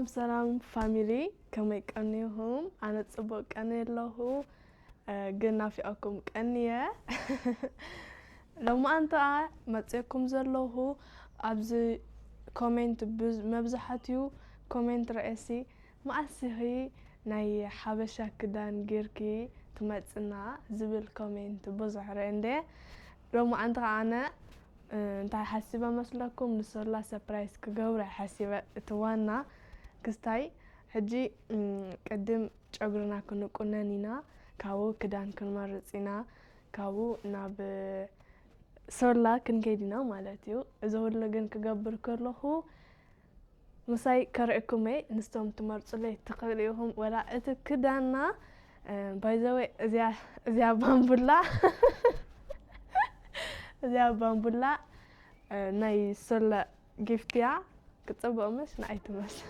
سلام فاميلي كما يقنيهم أنا تصبق قني الله قلنا في أكم قنية لو ما أنت ما تسيكم زلوه أبزي كومنت مبزحتيو كومنت رئيسي ما أسيهي ناي حبشة كدان جيركي تمتنا زبل كومنت بزح رندي لو ما أنت أنا انت حاسبة مثلكم نصلا سبرايز كجورة حاسبة توانا كستاي هجي قدم شغلنا كنا قنانينا كاو كدان كنمرصينا كاو ناب سورلا كنكيدينا مالتيو اذا هو لجن كغبر كلهو مساي كرئكمي نستم تمرصلي تقليهم ولا اتكدانا باي ذا واي ازيا بامبولا ازيا بامبولا ناي سورلا جيفتيا كتصبق مش نايتمس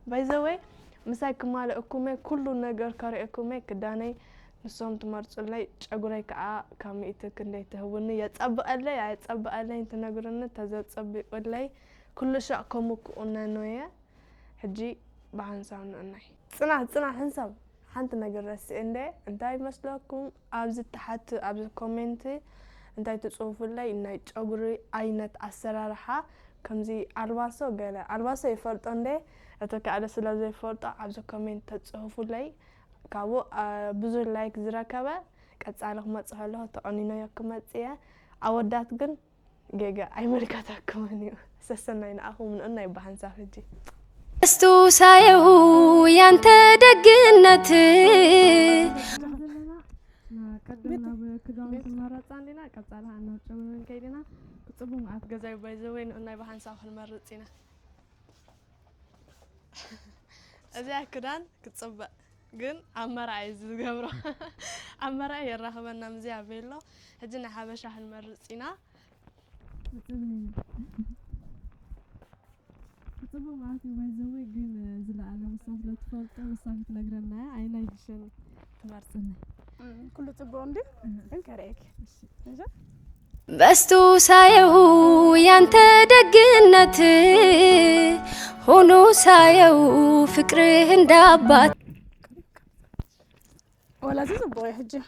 باي ذا واي مساي كمال اكومي كل نجر كرئكمي كداني نسوم تمرصلي ጨጉራይ ከዓ ካሚእተ ክንደይ ተህውኒ የጸብቀለይ አይጸብቀለይ እንት ነገርነ ተዘጸብቀለይ ኩሉ ሻዕ ከምኩና ነየ ሕጂ በሐንሳውን እናይ ጽና ሕንሳብ ሓንቲ ነገር ረስ እንደ እንታይ መስለኩም ኣብዚ ተሓት ኣብዚ ኮሜንት እንታይ ተጽፉልይ ናይ ጨጉሪ አይነት አሰራርሓ ከምዚ አልባሶ ገለ አልባሶ ይፈልጦ እንደ እተካለ ስለዚ ይፈልጦ ኣብዚ ኮሜንት ተጽፉልይ ካቦ ብዙ ላይክ ዝረከበ ቀጻለሁ መጽሐለሁ ተቀኒኖ ያከመጽያ አወዳት ግን ገጋ አይመልካታከመኒ ሰሰናይና አሁን እና ይባሃን ሳፍጂ እስቱ ሳየው ያንተ ደግነት ቀደና በክዳን ተመረጣንዲና ቀጻለህ አናጨምን ከይዲና ጽቡም አትገዛይ ባይዘወይ እና ይባሃን ሳፍል መርጽና እዚያ ክዳን ክጽበ ግን አመራይ ዝገብሮ አመራይ የራህበና ምዚያ ቤሎ ህጅና ሐበሻህን መርጽና ጽቡ ማቲ ባይዘወይ ግን ዝላአለ መሳፍ ለተፈልጠ መሳፍ ተነግረና አይና ይሽን ተመርጽና ኩሉ ጽቡ እንዴ እንከረክ እሺ በስቱ ሳየው ያንተ ደግነት ሆኖ ሳየው ፍቅርህ እንዳባት ولا زي بوي حجه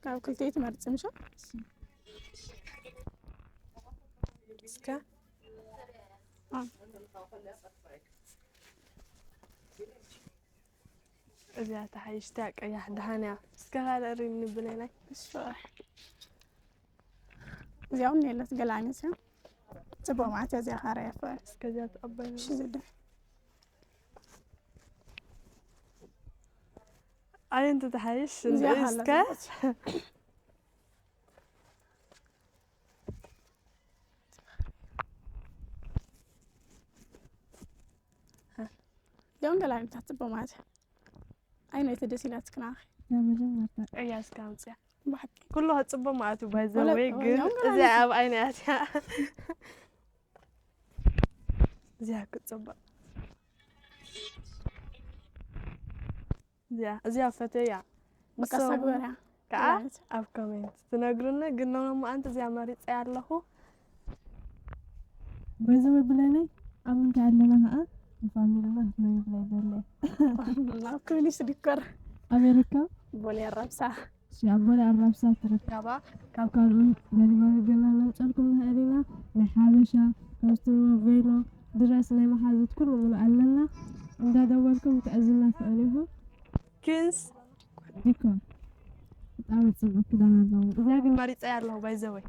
كاو كلتيت مرصمشو اسكا اذا تحيشتاق يا دهانيا اسكا هذا رين بنينا الشوح زيون يلس غلانيسا صبو معتا زي خاريا اسكا زي تقبل شي زده أي أنت تحيش إسكا يوم قال أنت تحسبه معته أين يتدسيلات كناخي يا مجمع أي أسكامتيا بحكي كله هتصبه معته بايزوي جن زي أب أين أتيا زي هكتصبه زي فتية مكسبورة كأ أب كمان تناقرنا قلنا لما أنت زي مريض يالله بزوج بلاني أمن تعلنا ها فاميلنا هنا يبلادنا لا كوني سدكر أمريكا بولي الربسة شعب بولي الربسة كابا كابكارون يعني ما قلنا نسألكم هذينا لحابشة كاسترو فيلو دراسنا محاذات كله ملعلنا عند دوركم تأذنا فأنيه كنس ديكور تعرف تسوي كده أنا زي المريض يالله بايزوي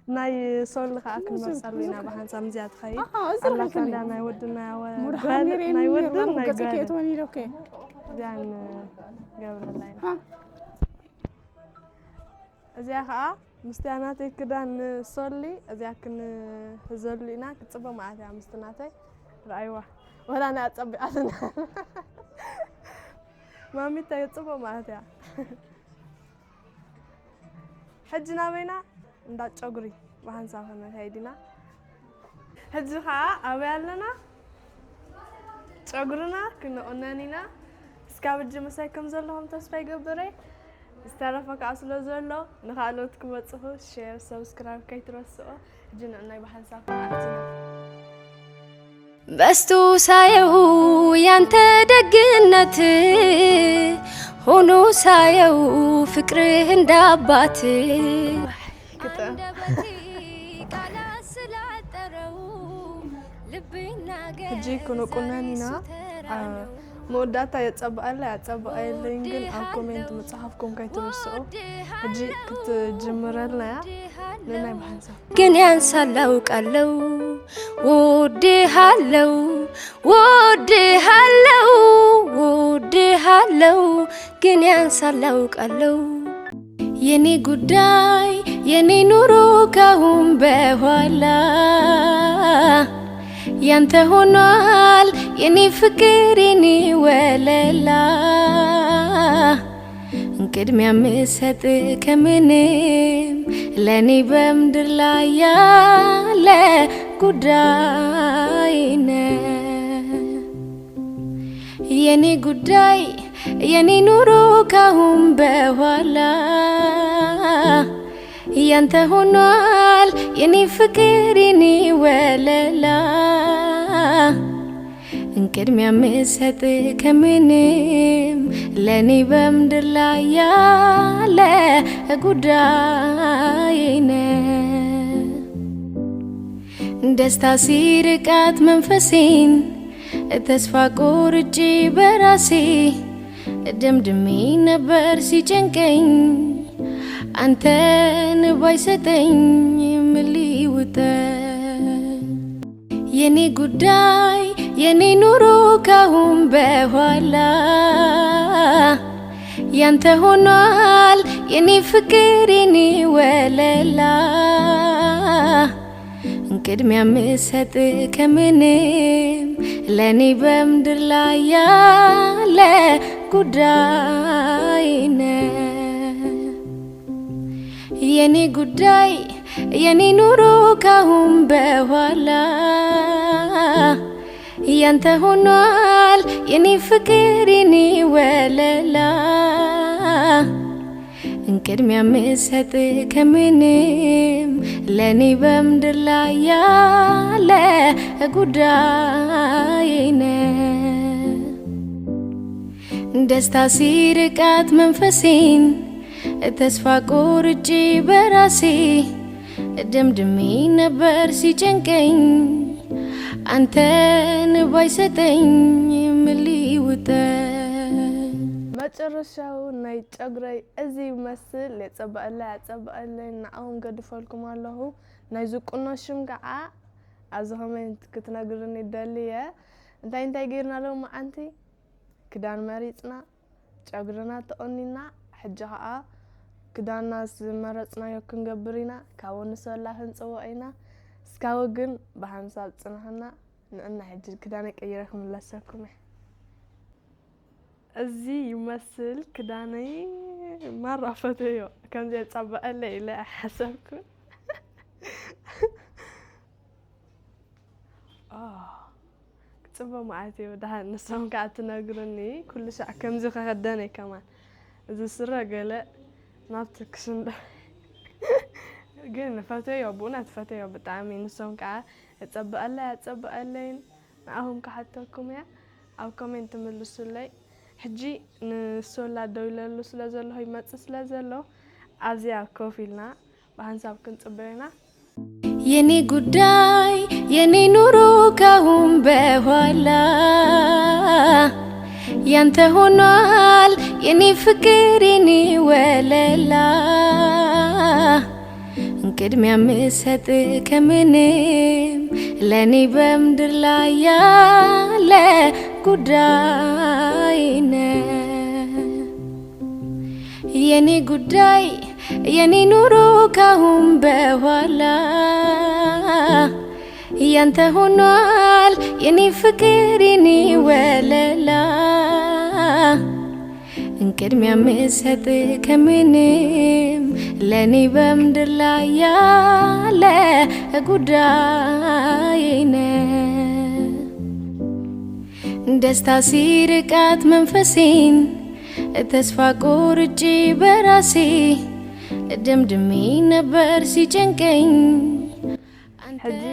ناي صور لك أكل مرسلينا بحن سامزيات خير الله كان ناي ودنا ناي ودنا ناي كتوني لوكي يعني قبل الليلة أزيها مستعناتي كده نصلي أزيك نزلينا كتصبح معي مستعناتي رأيوه ولا أنا أتصبح أنا مامي تيتصبح معي حجنا بينا ندات شغري وهنسافرنا هيدينا حجها أبيالنا شغرنا كنا أنانينا سكابج مسايكم زلهم تسبي قبري استعرفك أصله زلوا نخالوتكم بتصفوا شير سبسكرايب كي ترسوا جنا ناي بحنسافر عتنا በስቶ ሳየው ያንተ ደግነት ሆኖ ሳየው ፍቅርህ እንዳባት አንደበቴ ቃላት ስላጠረው ልቤና እጂ ኩኑ ቁናኒና መወዳታ የጸባአላ ያጸባአይልኝ ግን ኣብ ኮሜንት መጽሐፍኩም ከይትወስኦ እጂ ክትጀምረልና ያ ለናይ ባንሳ ግን ያንሳላው ቃለው ወድሃለው ወድሃለው ወድሃለው ግን ያንሳላው ቃለው የኔ ጉዳይ የኔ ኑሮ ካሁን በኋላ ያንተ ሆኗል የኔ ፍቅር የኔ ወለላ ቅድሚያ ምሰጥ ከምንም ለኔ በምድር ላይ ያለ ጉዳይ ነው የኔ ጉዳይ የኔ ኑሮ ካሁን በኋላ ያንተ ሆኗል የኔ ፍቅር የኔ ወለላ ቅድሚያ ምሰጥ ከምንም ለኔ በምድር ላይ ያለ ጉዳይ ነው ደስታ ሲርቃት መንፈሴን ተስፋ ቆርጬ በራሴ ደምድሜ ነበር ሲጨንቀኝ አንተን ባይሰጠኝ ምን ሊውጠኝ የኔ ጉዳይ የኔ ኑሮ ካሁን በኋላ ያንተ ሆኗል የኔ ፍቅር የኔ ወለላ ቅድሚያ ምሰጥ ከምንም ለኔ በምድር ላይ ያለ ጉዳይ ነው የኔ ጉዳይ የኔ ኑሮ ካሁን በኋላ ያንተ ሆኗል የኔ ፍቅር የኔ ወለላ ቅድሚያ ምሰጥ ከምንም ለኔ በምድር ላይ ያለ ጉዳይ ነው ደስታ ሲርቃት መንፈሴን ተስፋ ቆርጬ በራሴ ደምድሜ ነበር ሲጨንቀኝ አንተን ባይሰጠኝ ምን ሊውጠኝ መጨረሻው ናይ ጨጉረይ እዚ መስል የጸባአላ ያጸባአለኝ ናአሁን ገድፈልኩም አለሁ ናይ ዝቁኖ ሽም ከዓ ኣብዚ ኮሜንት ክትነግሩኒ ደልየ እንታይ ገይርና ለው ማዓንቲ ክዳን መሪጽና ጨጉርና ተቆኒና ሕጂ ከዓ ክዳንና ዝመረጽናዮ ክንገብር ኢና ካብኡ ንሰላ ክንጽውዕ ኢና እስካብ ግን ብሓንሳብ ጽናሕና ንእና ሕጂ ክዳነይ ቀይረ ክምለሰኩም እዚ ይመስል ክዳነይ ማራፈተዮ ከምዚ የጸባአለ ኢለ ሓሰብኩ ክጽበ ማዓትዮ ዳሃን ንሶም ከዓ ትነግሩኒ ኩሉ ሻዕ ከምዚ ከኸደነይ ከማን እዚ ስረ ገለ ናብቲ ክሽንዳ ግን ፈተዮ ብእውነት ፈተዮ ብጣዕሚ ንሶም ከዓ የጸባአላ ያጸባአለይን ንኣሁም ካሓተኩም እያ ኣብ ኮሜንት ምልሱለይ ሕጂ ንሶላ ደው ኢለሉ ስለ ዘለኹ ይመጽእ ስለ ዘሎ ኣብዚያ ኮፍ ኢልና ብሓንሳብ ክንጽበዮ ኢና የኔ ጉዳይ የኔ ኑሮ ካሁን በኋላ ያንተ ሆኗል የኔ ፍቅር የኔ ወለላ ቅድሚያ ምሰጥ ከምንም ለኔ በምድር ላይ ያለ ጉዳይ ነው የኔ ጉዳይ የኔ ኑሮ ካሁን በኋላ ያንተ ሆኗል የኔ ፍቅር የኔ ወለላ ቅድሚያ ምሰጥ ከምንም ለኔ በምድር ላይ ያለ ጉዳይ ነው ደስታ ሲርቃት መንፈሴን ተስፋ ቆርጬ በራሴ ደምድሜ ነበር ሲጨንቀኝ ሕጂ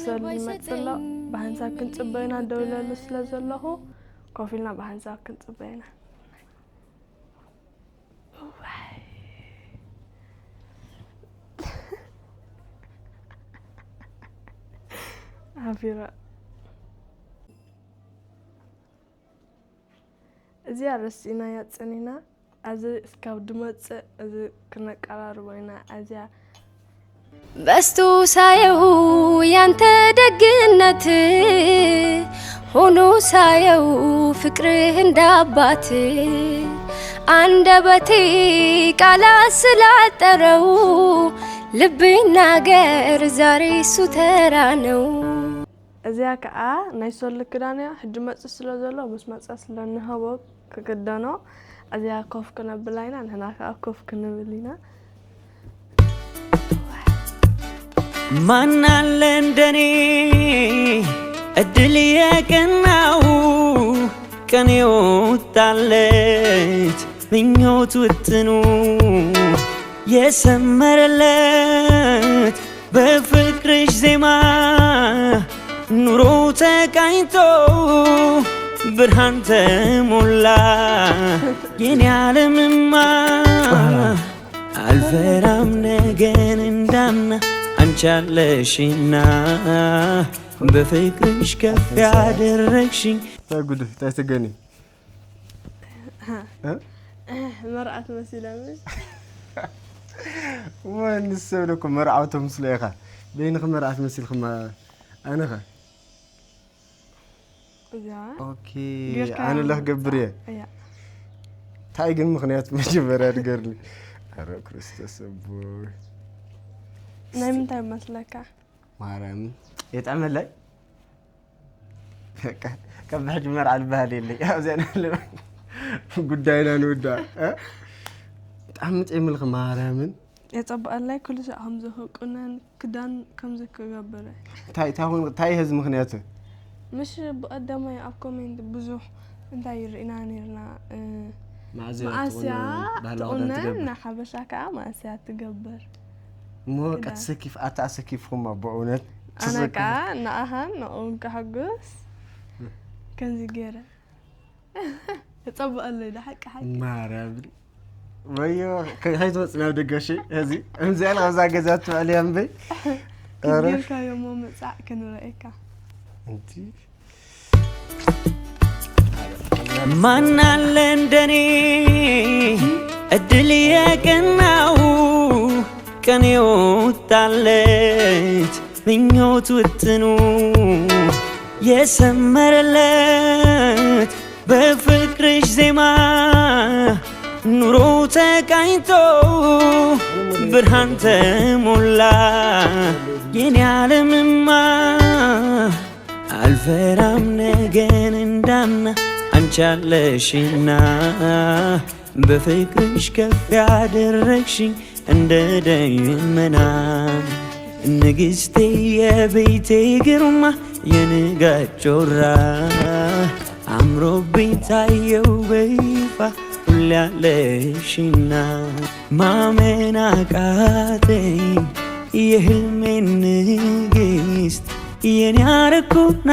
ሰል ይመጽሎ بحنسا كنت صبينا دولة لسلازلهو كوفيلنا بحنسا كنت صبينا عفيرة زي رسينا يا تسنينا أزي سكاب دمت أزي كنا قرار بينا أزي በስቱ ሳየው ያንተ ደግነት ሆኖ ሳየው ፍቅርህ እንዳባት አንደበቴ ቃላት ስላጠረው ልብ ይናገር ዛሬ እሱ ተራ ነው እዚያ ከአ ናይሶል ክዳንያ ሕጂ መጽ ስለዘሎ ምስ መጽ ስለንህቦ ከገደኖ እዚያ ኮፍ ከነብላይና ንሕና ከአ ኮፍ ከነብሊና ማናለ እንደኔ እድል የቀናው ቀን የወጣለት ምኞት ውጥኑ የሰመረለት በፍቅርሽ ዜማ ኑሮ ተቃኝቶ ብርሃን ተሞላ የኔ ዓለምማ አልፈራም ነገን እንዳምና አንቻለሽና በፍቅርሽ ከፍ ያደረግሽኝ ታጉድ ታስተገኒ مرأة مسيلة وين نسوي لكم مرأة مسليخة بينكم مرأة مسيلكم أنا خا اوكي انا له قبريه تايجن مخنيات مجبره تقرلي ارى كريستوس ابوي نايم انت مسلكه مارم يتعمل لي كم حج مرعى البهلي اللي يا زين قداينا نودا تعمت ايمل مارمن يطبق الله كل شيء همزه قلنا كدان كمزه كغبره تاي هز مخنياته مش بقدمه يأكومنت بزوح انت يرئينا نيرنا ماسيا قلنا حبشا كا ماسيا تقبر مو كتسكيف اتاسكيف هما بونت انا كا ناهن نقوم كحقوس كنزي غيره يطبق الله ده حق مارب ويو هايتو صنا دغشي هذي امزي انا غزا غزات عليهم بي كيف يوم مصع كنرايكا انتي ማናለ እንደኔ እድል የቀናው ቀን የወጣለት ምኞት ውጥኑ የሰመረለት በፍቅርሽ ዜማ ኑሮ ተቃኝቶ ብርሃን ተሞላ የኔ ዓለምማ አልፈራም ነገን እንዳምና አንቻለሽና በፍቅርሽ ከፍ ያደረግሽኝ እንደ ደመና ንግስቴ የቤቴ ግርማ የንጋት ጮራ አምሮብኝ ታየው በይፋ ሁሌ ያለሽና ማመን አቃተኝ የህልሜን ንግስት የኔ አረኩና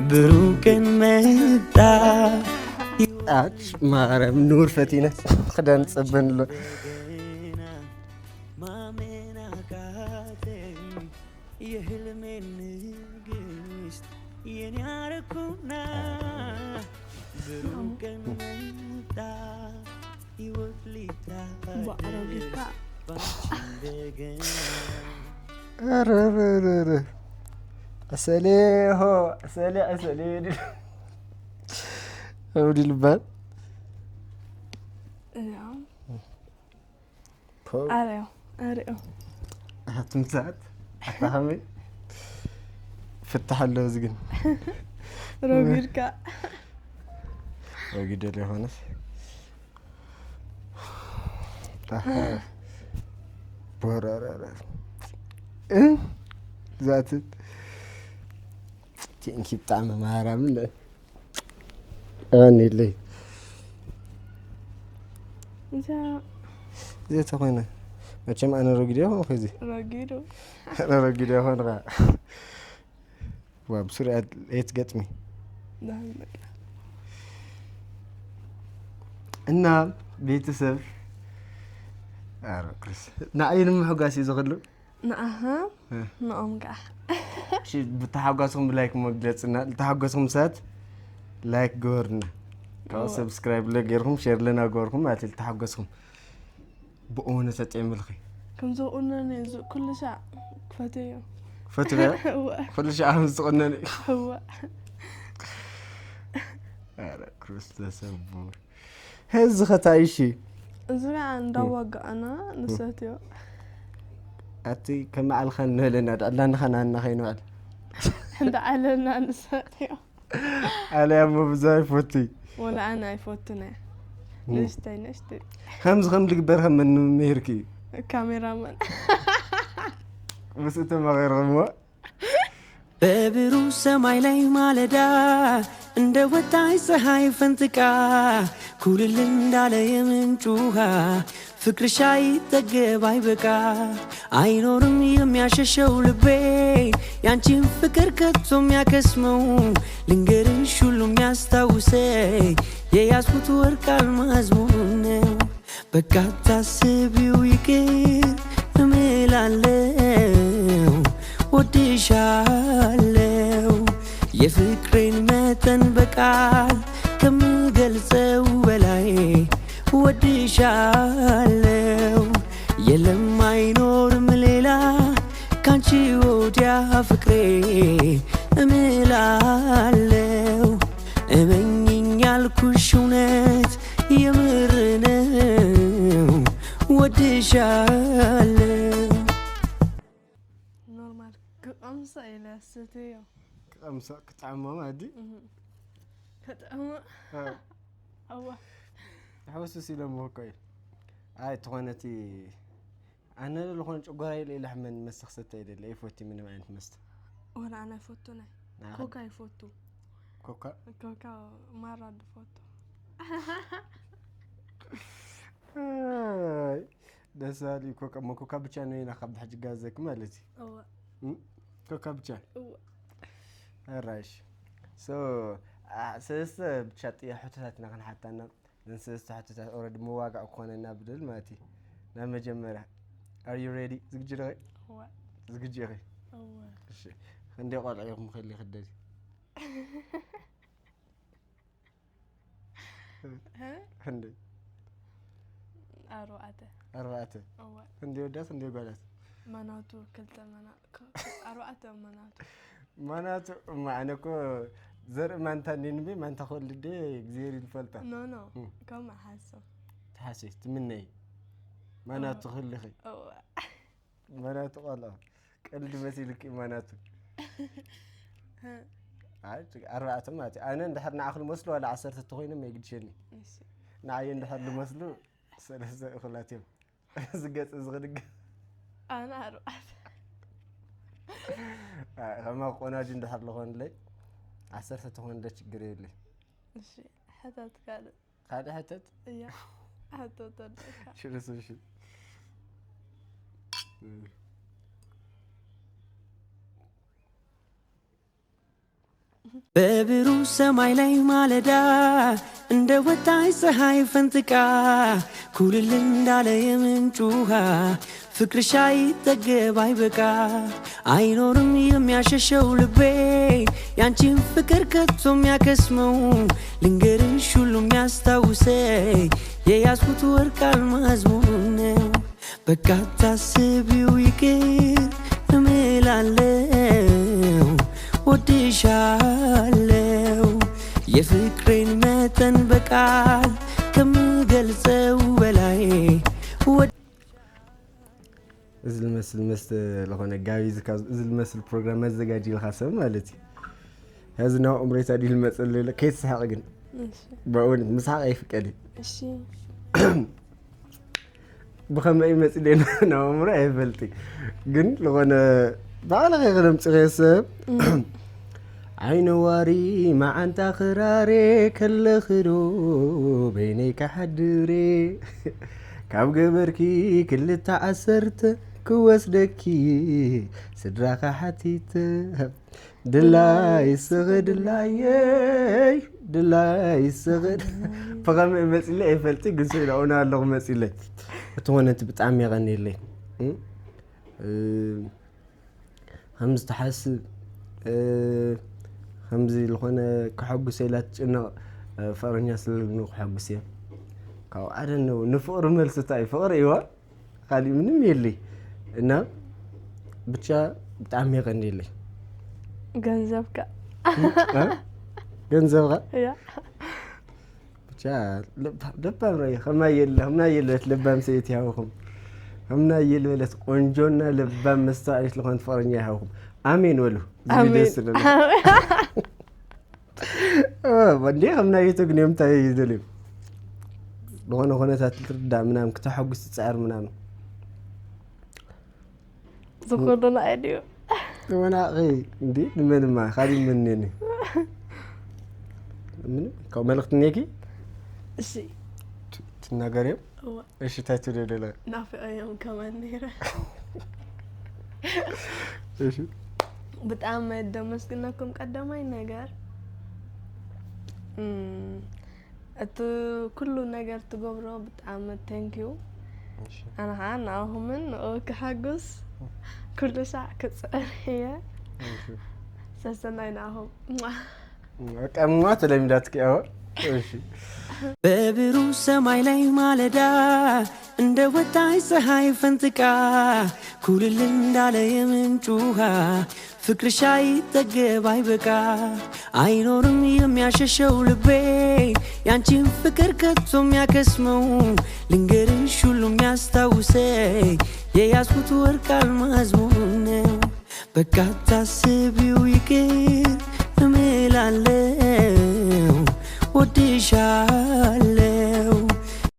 بروكن متا اش مارم نور فتينة خدان تصبن له ما منا كاتي يهلم النجست ينعركونا بروكن متا يوفليتا بعرفك اررررر أسأليه أسألي أودي الباب أريو هتمسات هتفهمي فتح له زقن روغيركا روغيد اللي هونس بورارا ذاتت تنكي بطعم مهارم لا أغني لي زي تخوينا ما تشم أنا روغيدي هون خزي روغيدو أنا روغيدي هون غا وبسرعة يتقطمي እና ቤተሰብ አረክስ ናይንም ሕጋሲ ዘኸሉ ንኣሃ ንኦም ከዓ እሺ ብተሓጓስኩም ላይክ መግለጽና ተሓጓስኩም ሰት ላይክ ገርና ካው ሰብስክራይብ ለገርኩም ሼር ለና ገርኩም ማለት ተሓጓስኩም ብኦነ ተጠምልኺ ከምዞ ቁነነ ኩሉ ሻ ክፈተዮ فترة كل شيء عم تقولني هو أنا كريستوس أبوي هز ختايشي زرع ندوق أنا نسيتيو أتي كم على الخن لنا لا نخنا نخينو على عند علنا نسيتيو على أمو بزاي فوتي ولا أنا يفوتنا نشتي خمس لك برهم من ميركي كاميرا مان بس أنت ما غير غموة በብሩህ ሰማይ ላይ ማለዳ እንደ ወጣይ ፀሐይ ፈንጥቃ ኩልል እንዳለ የምንጭ ውሃ ፍቅርሽ አይጠገብ አይበቃ አይኖርም የሚያሸሸው ልቤ ያንቺን ፍቅር ከቶ የሚያከስመው ልንገርሽ ሁሉ የሚያስታውሰኝ የያዝኩት ወርቅ አልማዝ መሆኑን ነው በቃ ታስቢው ይቅር እምላለው ወድሻለው የፍቅሬን መጠን በቃል ከምገልጸው በላይ ወድሻለው የለም አይኖርም ሌላ ካንቺ ወዲያ ፍቅሬ እምላለው እመኝኝ ያልኩሽ እውነት የምር ነው ወድሻለው أمسا إلى ستيو أمسا كتعمم عادي كتعمم أوه حوسسي لما كوي تغنتي أنا اللي خونش أقرأي لي لحمن مسخ ستة إلى اللي يفوتي من ما أنت مست ولا أنا يفوتونا كوكا يفوتو كوكا مرة يفوتو دسالي كوكا ما كوكا بتشانو هنا خبط حاجة جازك مالتي أوه كوكا بتشان الرايش سلسة بتشاتي حتتنا كان حتى أنا نسلسة حتى أورد مواقع أخوانا بدل ماتي لما جمرة Are you ready؟ زوجي هو زوجي هو شيء خلني أقول عليكم خلي خدتي خلني أربعة خلني وداس خلني قالت مناتو كلتا أربعة مناتو ما أنا كو زر ما أنت نينبي ما أنت خل لدي جزيرة الفلتة نو كم حاسة تحسيت مني مناتو خلي خي مناتو والله قلت مسيلك مناتو أربعة ماتي أنا ندحر نأخذ مسلو ولا عصرت التخوين ما يقدشني نعين ندحر المسلو سلسة خلاتيم زقت زغدق أنا أربعة خما قناجي ندحر لهون لي عصرت التخوين ده تجري لي حتت كذا هذا حتت يا حتت شو رسول شو በብሩህ ሰማይ ላይ ማለዳ እንደ ወጣይ ፀሐይ ፈንጥቃ ኩልል እንዳለ የምንጭ ውሃ ፍቅርሽ አይጠገብ አይበቃ አይኖርም የሚያሸሸው ልቤ ያንቺን ፍቅር ከቶ የሚያከስመው ልንገርሽ ሁሉ የሚያስታውሰኝ የያዝኩት ወርቅ አልማዝ መሆኑን ነው በቃ ታስቢው ይቅር እምላለው ወድሻለው የፍቅሬን መጠን በቃል ከምገልጸው በላይ እዝል መስል ለሆነ ጋቢ እዝል መስል ፕሮግራም መዘጋጅ ይልካሰብ ማለት هذا عمري تادي المسألة كيف سحقن بقول مسحق أي فكرة እሺ بخم أي مسألة أنا عمري أي فلتي قن لغنا بعلا غير متغيسب عين واري ما أنت خراري كل خرو بينك حدري كاب قبركي كل تعسرت ክወስደኪ ስድራኻ ሓቲት ድላይ ስኽድ ድላየይ ድላይ ስኽድ فقام مسئله يفلتي قلت له أنا الله مسئله أتمنى أنت بتعمي غني لي همز تحسب همزي لخونا كحب سيلات إنه فرنيا سلنو كحب سيا كاو أدنو نفقر ملستاي فقر إيوه خالي من ميلي إنه بتشا بتعمي غني لي ገንዘብካ ገንዘብካ ያ لبام رأي خما يلا لبام سيتي هاوهم همنا يلولت قنجونا لبام مستعيش لخوان فرنيا هاوهم آمين ولو آمين ودي همنا يتوقني يمتا يدليم لغونا غونا تتردع منام كتحقس تسعر منام زخورنا أيديو وانا غي دي من ما خالي منيني من كو ملقت نيكي እሺ تناغريم እሺ ታይቱ ደደለ ናፍቀ يوم كمان ነይረ እሺ በጣም ደመስግናኩም ቀደማይ ነገር እቱ ኩሉ ነገር ትገብሮ በጣም ቴንኪው أنا عنا هومن كحجز كل ساعة كتصير سستنايناهم كم ما تلميذاتك يا በብሩ ሰማይ ላይ ማለዳ እንደ ወጣይ ፀሐይ ፈንጥቃ ኩልል እንዳለ የምንጭ ውሃ ፍቅርሽ አይጠገብ አይበቃ አይኖርም የሚያሸሸው ልቤ ያንቺን ፍቅር ከቶ የሚያከስመው ልንገርሽ ሁሉም ያስታውሰኝ የያዝኩት ወርቅ አልማዝ ነው በቃ ታስቢው ይቅር እምላለሁ ወድሻለሁ